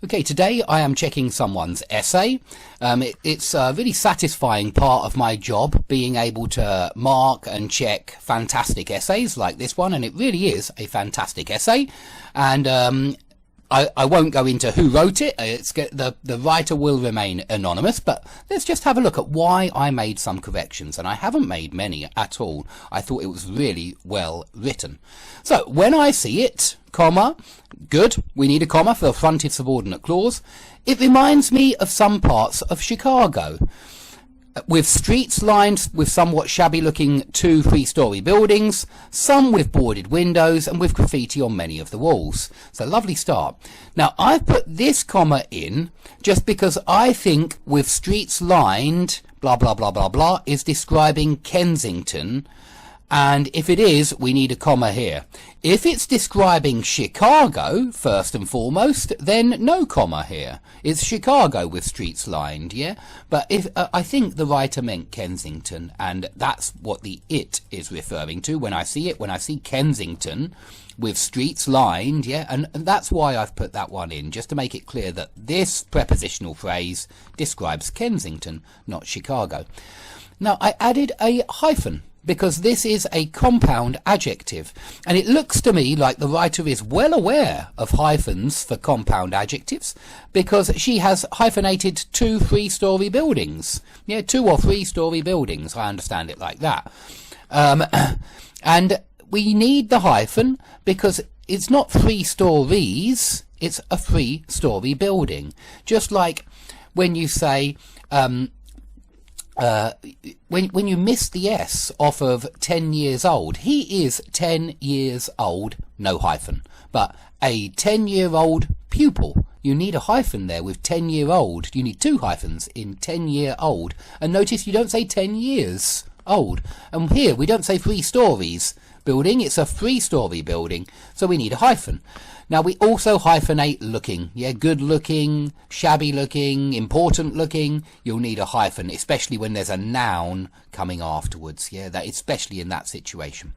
Okay, today I am checking someone's essay. It's a really satisfying part of my job, being able to mark and check fantastic essays like this one, and it really is a fantastic essay. And I won't go into who wrote it. The writer will remain anonymous, but let's just have a look at why I made some corrections, and I haven't made many at all. I thought it was really well written. So when I see it, comma, good, we need a comma for a fronted subordinate clause. It reminds me of some parts of Chicago, with streets lined with somewhat shabby looking 2 3-story buildings, some with boarded windows and with graffiti on many of the walls. So lovely start. Now I've put this comma in just because I think with streets lined blah blah blah blah blah is describing Kensington, and if it is, we need a comma here. If it's describing Chicago, first and foremost, then no comma here. It's Chicago with streets lined, yeah? But if I think the writer meant Kensington, and that's what the it is referring to when I see it. When I see Kensington with streets lined, yeah? And that's why I've put that one in, just to make it clear that this prepositional phrase describes Kensington, not Chicago. Now, I added a hyphen, because this is a compound adjective, and it looks to me like the writer is well aware of hyphens for compound adjectives, because she has hyphenated 2 3-story buildings. Yeah, 2 or 3-story buildings, I understand it like that. And we need the hyphen because it's not 3 stories, it's a 3-story building. Just like when you say, when you miss the S off of 10 years old, he is 10 years old, no hyphen. But a 10-year-old pupil, you need a hyphen there with 10-year-old. You need 2 hyphens in 10-year-old. And notice you don't say 10 years old. And here we don't say 3 stories building, it's a 3-story building, so we need a hyphen. Now we also hyphenate looking, yeah, good looking, shabby looking, important looking. You'll need a hyphen, especially when there's a noun coming afterwards, yeah, that especially in that situation.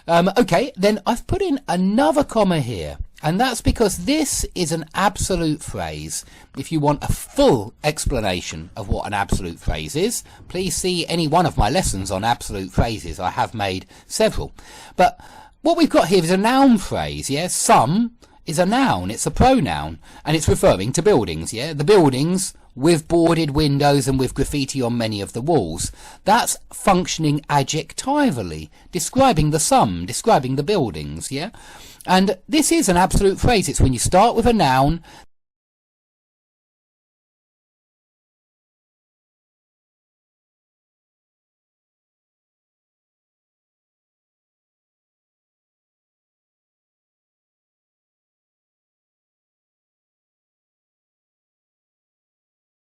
Okay, then I've put in another comma here, and that's because this is an absolute phrase. If you want a full explanation of what an absolute phrase is, please see any one of my lessons on absolute phrases. I have made several. But what we've got here is a noun phrase, yeah? Some is a noun, it's a pronoun, and it's referring to buildings, yeah? The buildings with boarded windows and with graffiti on many of the walls. That's functioning adjectively, describing the sum, describing the buildings, yeah? And this is an absolute phrase. It's when you start with a noun,